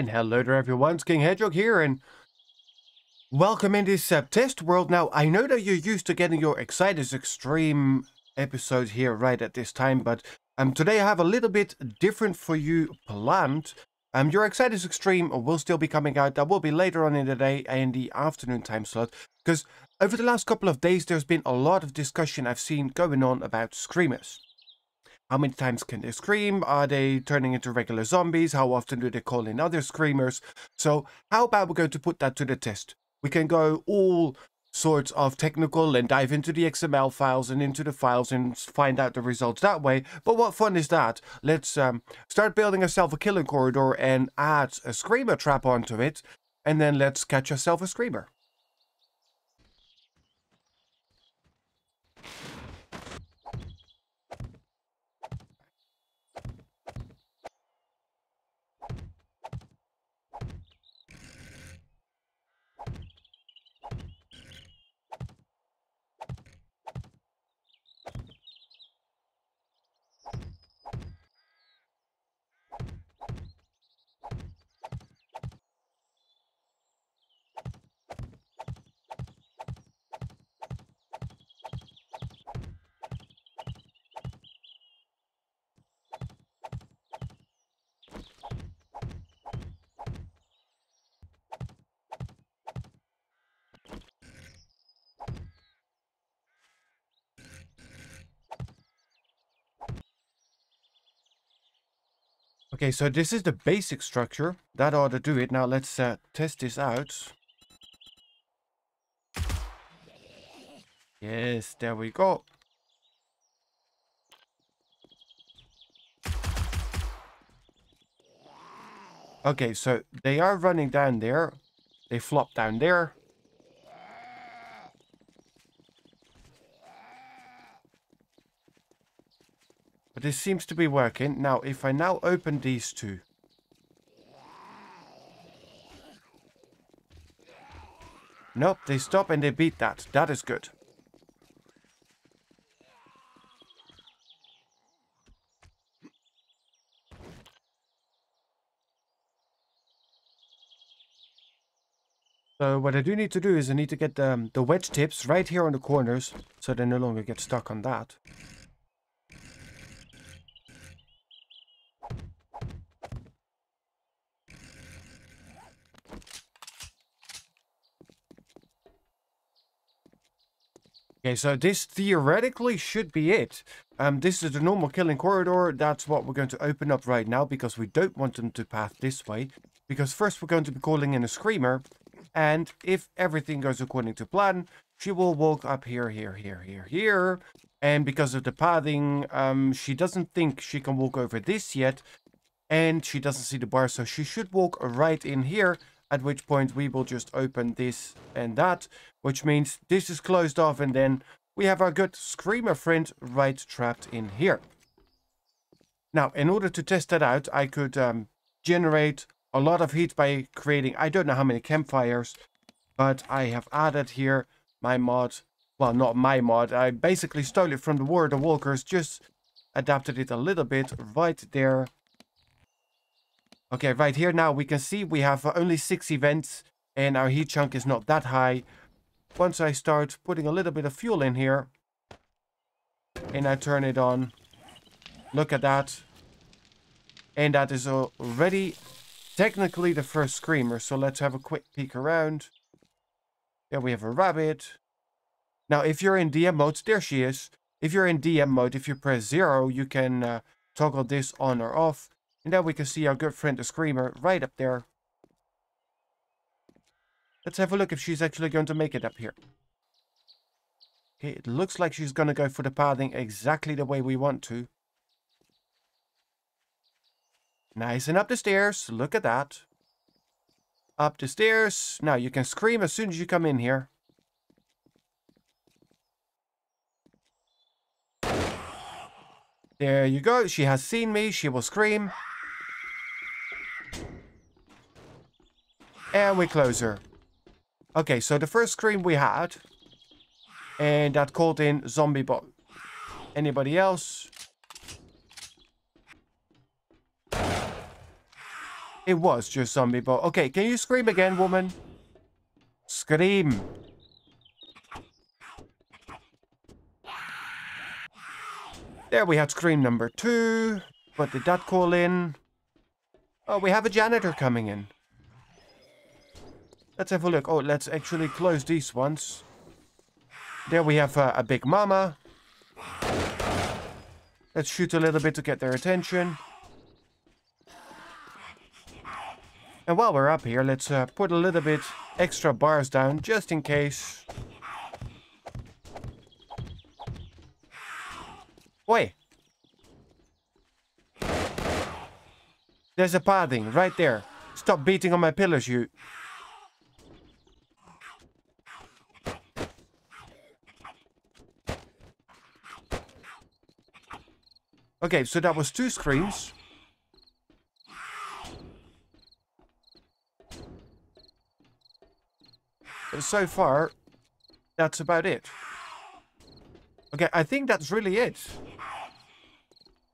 And hello there everyone, it's King Hedgehog here, and welcome in this test world. Now, I know that you're used to getting your Excited Extreme episode here right at this time, but today I have a little bit different for you planned. Your Excited Extreme will still be coming out. That will be later on in the day in the afternoon time slot, because over the last couple of days there's been a lot of discussion I've seen going on about screamers. How many times can they scream? Are they turning into regular zombies? How often do they call in other screamers? So how about we're going to put that to the test? We can go all sorts of technical and dive into the XML files and into the files and find out the results that way. But what fun is that? Let's start building ourselves a killing corridor and add a screamer trap onto it. And then let's catch ourselves a screamer. Okay, so this is the basic structure. That ought to do it. Now let's test this out. Yes, there we go. Okay, so they are running down there. They flop down there. But this seems to be working. Now, if I now open these two. Nope, they stop and they beat that. That is good. So what I do need to do is I need to get the wedge tips right here on the corners, so they no longer get stuck on that. Okay, so this theoretically should be it. This is the normal killing corridor. That's what we're going to open up right now, because we don't want them to path this way. Because first we're going to be calling in a screamer. And if everything goes according to plan, she will walk up here, here. And because of the pathing, she doesn't think she can walk over this yet. And she doesn't see the bar, so she should walk right in here. At which point we will just open this and that, which means this is closed off, and then we have our good screamer friend right trapped in here. Now, in order to test that out, I could generate a lot of heat by creating, I don't know how many campfires, but I have added here my mod. Well, not my mod. I basically stole it from the War of the Walkers, just adapted it a little bit right there. Okay, right here now we can see we have only 6 events and our heat chunk is not that high. Once I start putting a little bit of fuel in here and I turn it on, look at that. And that is already technically the first screamer. So let's have a quick peek around. There we have a rabbit. Now if you're in DM mode, there she is. If you're in DM mode, if you press 0, you can toggle this on or off. And then we can see our good friend the screamer right up there. Let's have a look if she's actually going to make it up here. Okay, it looks like she's going to go for the pathing exactly the way we want to. Nice, and up the stairs. Look at that. Up the stairs. Now you can scream as soon as you come in here. There you go. She has seen me. She will scream. And we close her. Okay, so the first scream we had. And that called in zombie bot. Anybody else? It was just zombie, but okay, can you scream again, woman? Scream. There we had scream number 2. What did that call in? Oh, we have a janitor coming in. Let's have a look. Oh, let's actually close these ones. There we have a big mama. Let's shoot a little bit to get their attention. And while we're up here, let's put a little bit extra bars down, just in case. Wait. There's a padding right there. Stop beating on my pillars, you. Okay, so that was 2 screams. So far, that's about it. Okay, I think that's really it.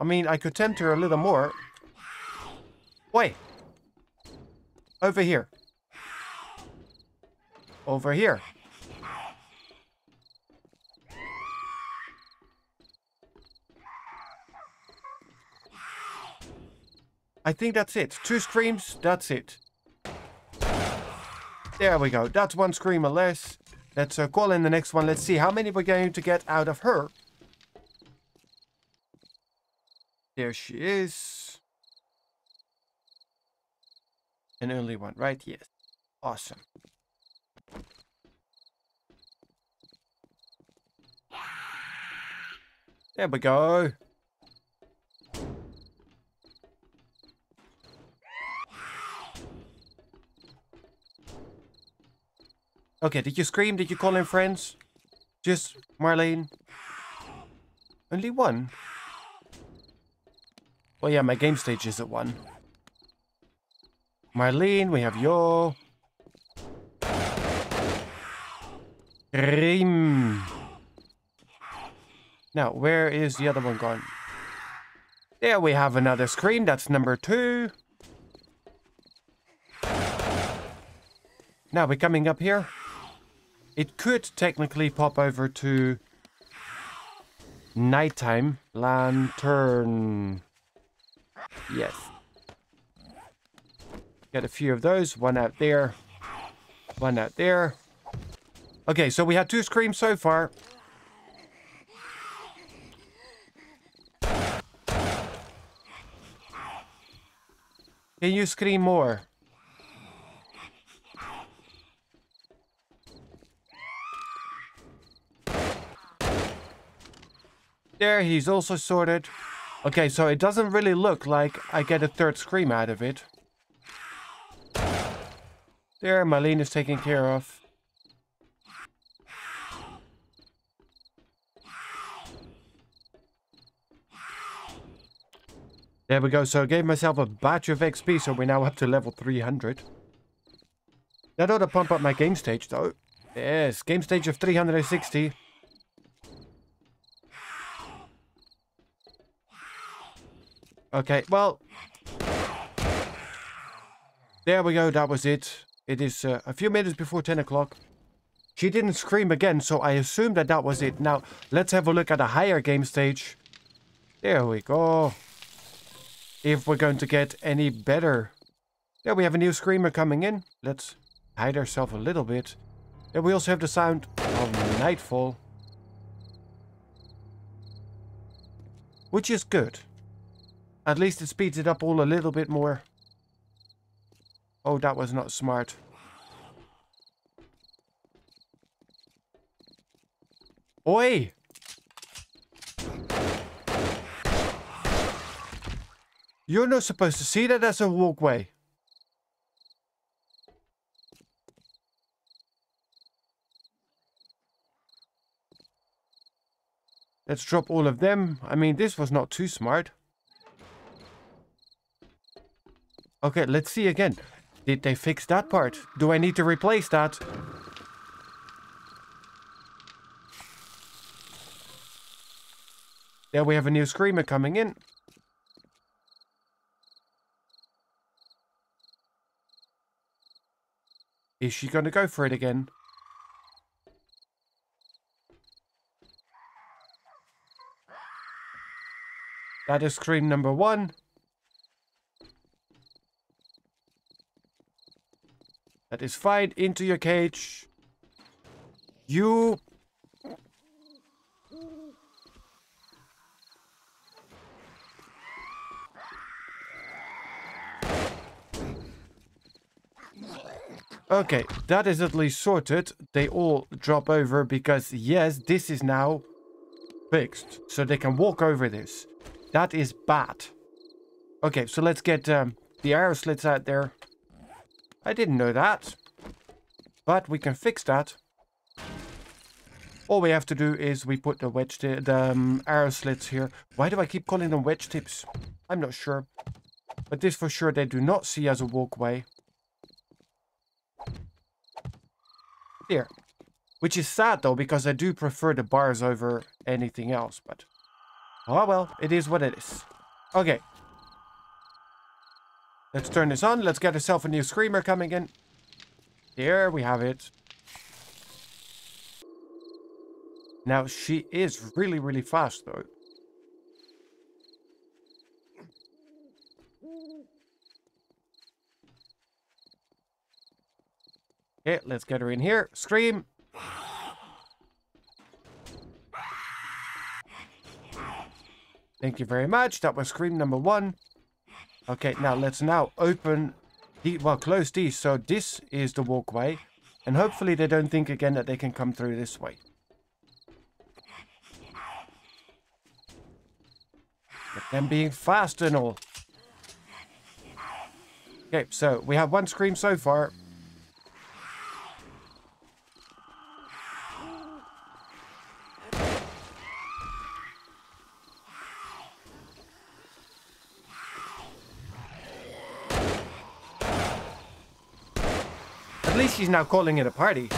I mean, I could tempt her a little more. Wait. Over here. Over here. I think that's it. 2 screams, that's it. There we go. That's 1 screamer less. Let's call in the next one. Let's see how many we're going to get out of her. There she is. And only 1, right? Yes. Awesome. There we go. Okay, did you scream? Did you call in friends? Just Marlene? Only 1? Well, yeah, my game stage is at 1. Marlene, we have Yo. Rim. Now, where is the other one gone? There we have another scream. That's number 2. Now we're coming up here. It could technically pop over to nighttime lantern. Yes. Get a few of those. 1 out there. 1 out there. Okay, so we had 2 screams so far. Can you scream more? There, he's also sorted. Okay, so it doesn't really look like I get a 3rd scream out of it. There, Marlene is taken care of. There we go. So I gave myself a batch of XP, so we're now up to level 300. That ought to pump up my game stage, though. Yes, game stage of 360. Okay, well. There we go. That was it. It is a few minutes before 10 o'clock. She didn't scream again, so I assume that that was it. Now, let's have a look at a higher game stage. There we go. If we're going to get any better. There we have a new screamer coming in. Let's hide ourselves a little bit. Then we also have the sound of nightfall. Which is good. At least it speeds it up all a little bit more. Oh, that was not smart. Oi! You're not supposed to see that as a walkway. Let's drop all of them. I mean, this was not too smart. Okay, let's see again. Did they fix that part? Do I need to replace that? There we have a new screamer coming in. Is she going to go for it again? That is scream number 1. That is fine. Into your cage. You... Okay, that is at least sorted. They all drop over because, yes, this is now fixed. So they can walk over this. That is bad. Okay, so let's get the arrow slits out there. I didn't know that. But we can fix that. All we have to do is we put the arrow slits here. Why do I keep calling them wedge tips? I'm not sure. But this for sure they do not see as a walkway. There. Which is sad though, because I do prefer the bars over anything else. But, oh well, it is what it is. Okay. Let's turn this on. Let's get ourselves a new screamer coming in. There we have it. Now, she is really, really fast, though. Okay, let's get her in here. Scream. Thank you very much. That was scream number 1. Okay, now let's open the, well, close these. So this is the walkway. And hopefully they don't think again that they can come through this way. But them being fast and all. Okay, so we have 1 scream so far. At least she's now calling it a party.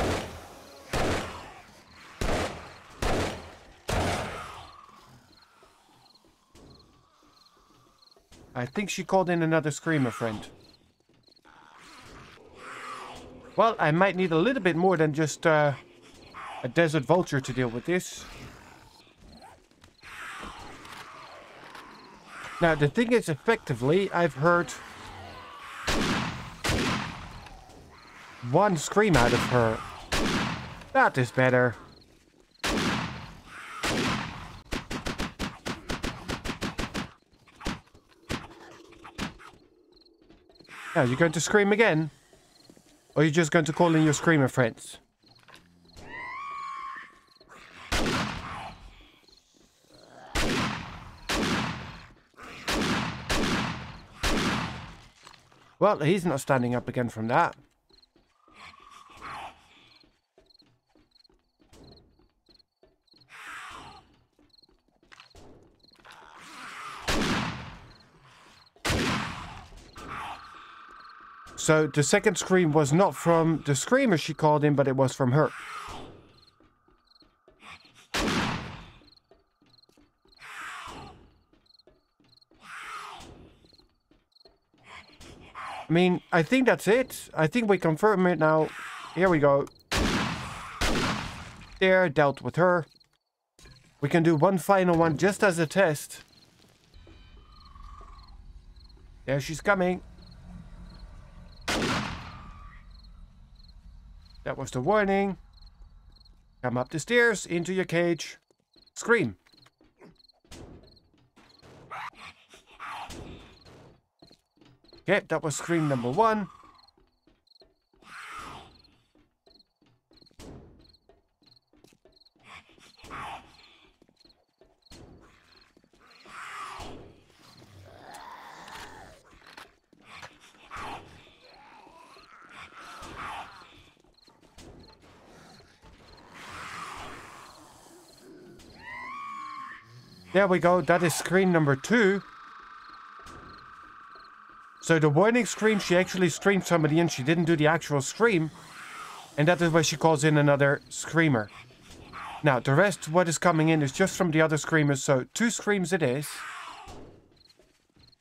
I think she called in another screamer friend. Well, I might need a little bit more than just a desert vulture to deal with this. Now, the thing is, effectively, I've heard 1 scream out of her. That is better. Now, you're going to scream again? Or are you just going to call in your screamer friends? Well, he's not standing up again from that. So the second scream was not from the screamer she called in, but it was from her. I mean, I think that's it. I think we confirm it now. Here we go. There, dealt with her. We can do 1 final one just as a test. There she's coming. That was the warning. Come up the stairs, into your cage. Scream. Okay, that was scream number 1. There we go. That is scream number 2. So the warning scream, she actually screamed somebody in. She didn't do the actual scream. And that is why she calls in another screamer. Now, the rest, what is coming in is just from the other screamers. So 2 screams it is.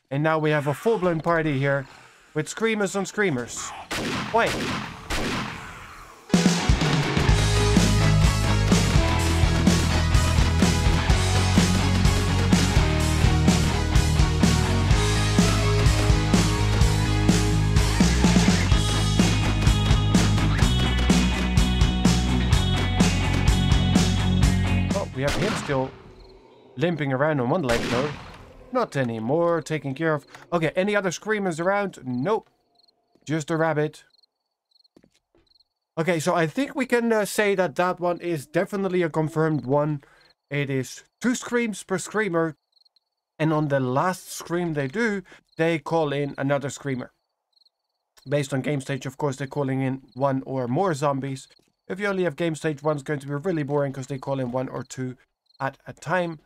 And now we have a full-blown party here with screamers on screamers. Wait. have him still limping around on one leg though. Not anymore. Taken care of. Okay, any other screamers around? Nope. Just a rabbit. Okay, so I think we can say that that one is definitely a confirmed one. It is 2 screams per screamer. And on the last scream they do, they call in another screamer. Based on game stage, of course, they're calling in 1 or more zombies. If you only have game stage 1, it's going to be really boring because they call in 1 or 2 at a time.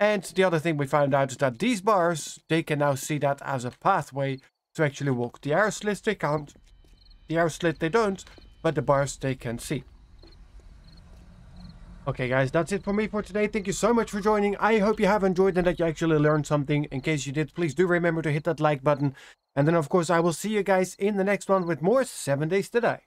And the other thing we found out is that these bars, they can now see that as a pathway to actually walk. The arrow slits they can't. The arrow slit they don't, but the bars they can see. Okay guys, that's it for me for today. Thank you so much for joining. I hope you have enjoyed and that you actually learned something. In case you did, please do remember to hit that like button. And then of course I will see you guys in the next one with more 7 Days to Die.